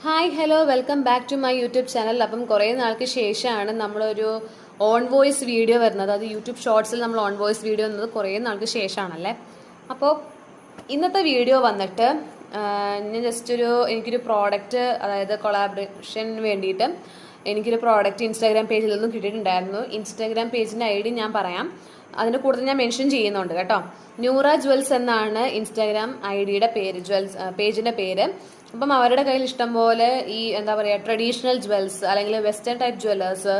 Hi hello welcome back to my YouTube channel. അപ്പം കുറേ നാൾക്ക് ശേഷമാണ് നമ്മളൊരു ഓൺ വോയിസ് വീഡിയോ വരുന്നത്. അത് യൂട്യൂബ് ഷോർട്സിൽ നമ്മൾ ഓൺ വോയിസ് വീഡിയോ വന്നത് കുറേ നാൾക്ക് ശേഷമാണല്ലേ. അപ്പോൾ ഇന്നത്തെ വീഡിയോ വന്നിട്ട് ഞാൻ എനിക്കൊരു പ്രോഡക്റ്റ്, അതായത് കൊളാബറേഷന് വേണ്ടിയിട്ട് എനിക്കൊരു പ്രോഡക്റ്റ് ഇൻസ്റ്റാഗ്രാം പേജിൽ നിന്നും കിട്ടിയിട്ടുണ്ടായിരുന്നു. ഇൻസ്റ്റാഗ്രാം പേജിൻ്റെ ID ഞാൻ പറയാം, അതിൻ്റെ കൂടുതൽ ഞാൻ മെൻഷൻ ചെയ്യുന്നുണ്ട് കേട്ടോ. ന്യൂറ ജ്വൽസ് എന്നാണ് ഇൻസ്റ്റാഗ്രാം IDയുടെ പേര്, പേജിൻ്റെ പേര്. അപ്പം അവരുടെ കയ്യിൽ ഇഷ്ടം പോലെ ഈ എന്താ പറയുക ട്രഡീഷണൽ ജ്വൽസ് അല്ലെങ്കിൽ വെസ്റ്റേൺ ടൈപ്പ് ജ്വല്ലേഴ്സ്,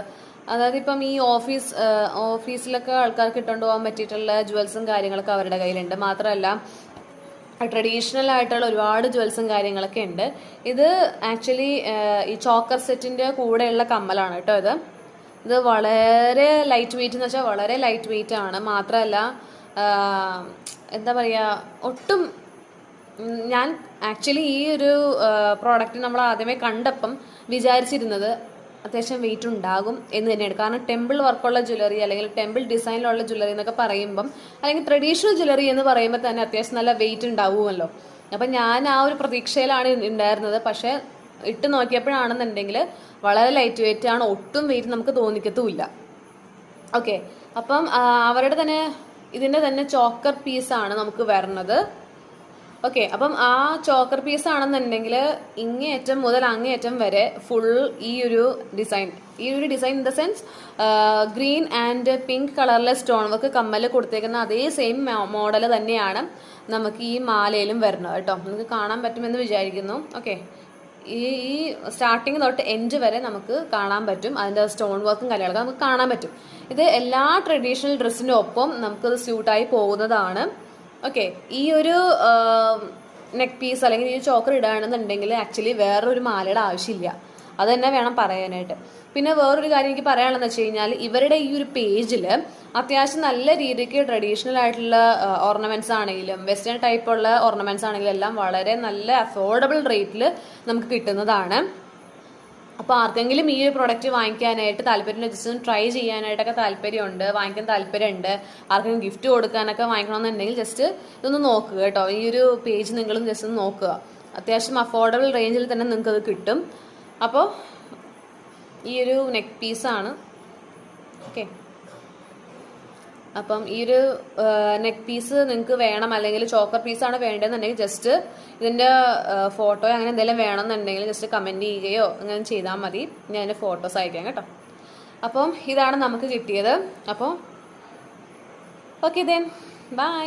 അതായത് ഇപ്പം ഈ ഓഫീസിലൊക്കെ ആൾക്കാർക്ക് ഇട്ടുകൊണ്ട് പോകാൻ പറ്റിയിട്ടുള്ള ജ്വൽസും കാര്യങ്ങളൊക്കെ അവരുടെ കയ്യിലുണ്ട്. മാത്രമല്ല ട്രഡീഷണൽ ആയിട്ടുള്ള ഒരുപാട് ജ്വൽസും കാര്യങ്ങളൊക്കെ ഉണ്ട്. ഇത് ആക്ച്വലി ഈ ചോക്കർ സെറ്റിൻ്റെ കൂടെയുള്ള കമ്മലാണ് കേട്ടോ. ഇത് വളരെ ലൈറ്റ് വെയിറ്റ് എന്ന് വെച്ചാൽ വളരെ ലൈറ്റ് വെയിറ്റ് ആണ്. മാത്രമല്ല എന്താ പറയുക, ഒട്ടും ഞാൻ ആക്ച്വലി ഈ ഒരു പ്രോഡക്റ്റ് നമ്മൾ ആദ്യമേ കണ്ടപ്പം വിചാരിച്ചിരുന്നത് അത്യാവശ്യം വെയിറ്റ് ഉണ്ടാകും എന്ന് തന്നെയാണ്. കാരണം ടെമ്പിൾ വർക്കുള്ള ജ്വല്ലറി അല്ലെങ്കിൽ ടെമ്പിൾ ഡിസൈനിലുള്ള ജ്വല്ലറി എന്നൊക്കെ പറയുമ്പം, അല്ലെങ്കിൽ ട്രഡീഷണൽ ജ്വല്ലറി എന്ന് പറയുമ്പോൾ തന്നെ അത്യാവശ്യം നല്ല വെയിറ്റ് ഉണ്ടാവുമല്ലോ. അപ്പം ഞാൻ ആ ഒരു പ്രതീക്ഷയിലാണ് ഉണ്ടായിരുന്നത്. പക്ഷേ ഇട്ട് നോക്കിയപ്പോഴാണെന്നുണ്ടെങ്കിൽ വളരെ ലൈറ്റ് വെയിറ്റ് ആണ്, ഒട്ടും വെയിറ്റ് നമുക്ക് തോന്നിക്കത്തുമില്ല. ഓക്കെ, അപ്പം അവരുടെ തന്നെ ഇതിൻ്റെ തന്നെ ചോക്കർ പീസാണ് നമുക്ക് വരുന്നത്. ഓക്കെ, അപ്പം ആ ചോക്കർ പീസ് ആണെന്നുണ്ടെങ്കിൽ ഇങ്ങേയറ്റം മുതൽ അങ്ങേയറ്റം വരെ ഫുൾ ഈ ഒരു design in the sense green and pink കളറിലെ സ്റ്റോൺ വർക്ക് കമ്മൽ കൊടുത്തേക്കുന്ന അതേ സെയിം മോഡൽ തന്നെയാണ് നമുക്ക് ഈ മാലയിലും വരുന്നത് കേട്ടോ. നമുക്ക് കാണാൻ പറ്റുമെന്ന് വിചാരിക്കുന്നു. ഓക്കെ, ഈ സ്റ്റാർട്ടിങ് തൊട്ട് എൻഡ് വരെ നമുക്ക് കാണാൻ പറ്റും. അതിൻ്റെ സ്റ്റോൺ വർക്കും കാര്യങ്ങളൊക്കെ നമുക്ക് കാണാൻ പറ്റും. ഇത് എല്ലാ ട്രഡീഷണൽ ഡ്രസ്സിൻ്റെ ഒപ്പം നമുക്കത് സ്യൂട്ടായി പോകുന്നതാണ്. ഓക്കെ, ഈ ഒരു നെക്ക് പീസ് അല്ലെങ്കിൽ ഈ ചോക്കർ ഇടുകയാണെന്നുണ്ടെങ്കിൽ ആക്ച്വലി വേറൊരു മാലയുടെ ആവശ്യമില്ല. അത് തന്നെ വേണം പറയാനായിട്ട്. പിന്നെ വേറൊരു കാര്യം എനിക്ക് പറയാനുള്ളതെന്ന് വെച്ച് കഴിഞ്ഞാൽ, ഇവരുടെ ഈ ഒരു പേജിൽ അത്യാവശ്യം നല്ല രീതിക്ക് ട്രഡീഷണൽ ആയിട്ടുള്ള ഓർണമെന്റ്സ് ആണെങ്കിലും വെസ്റ്റേൺ ടൈപ്പുള്ള ഓർണമെന്റ്സ് ആണെങ്കിലും എല്ലാം വളരെ നല്ല അഫോർഡബിൾ റേറ്റിൽ നമുക്ക് കിട്ടുന്നതാണ്. അപ്പോൾ ആർക്കെങ്കിലും ഈ ഒരു പ്രൊഡക്റ്റ് വാങ്ങിക്കാനായിട്ട് താല്പര്യം, ജസ്റ്റ് ഒന്ന് ട്രൈ ചെയ്യാനായിട്ടൊക്കെ താല്പര്യമുണ്ട്, വാങ്ങിക്കാൻ താല്പര്യമുണ്ട്, ആർക്കെങ്കിലും ഗിഫ്റ്റ് കൊടുക്കാനൊക്കെ വാങ്ങിക്കണമെന്നുണ്ടെങ്കിൽ ജസ്റ്റ് ഇതൊന്ന് നോക്കുക കേട്ടോ. ഈ ഒരു പേജ് നിങ്ങളും ജസ്റ്റ് ഒന്ന് നോക്കുക. അത്യാവശ്യം അഫോർഡബിൾ റേഞ്ചിൽ തന്നെ നിങ്ങൾക്കത് കിട്ടും. അപ്പോൾ ഈ ഒരു നെക്ക് പീസാണ്. ഓക്കെ, അപ്പം ഈ ഒരു നെക്ക് പീസ് നിങ്ങൾക്ക് വേണം, അല്ലെങ്കിൽ ചോക്കർ പീസാണ് വേണ്ടതെന്നുണ്ടെങ്കിൽ ജസ്റ്റ് ഇതിൻ്റെ ഫോട്ടോ അങ്ങനെ എന്തെങ്കിലും വേണമെന്നുണ്ടെങ്കിൽ ജസ്റ്റ് കമൻറ്റ് ചെയ്യുകയോ അങ്ങനെ ചെയ്താൽ മതി. ഞാൻ അതിൻ്റെ ഫോട്ടോസ് അയക്കാം കേട്ടോ. അപ്പം ഇതാണ് നമുക്ക് കിട്ടിയത്. അപ്പോൾ ഓക്കെ ദെൻ ബൈ.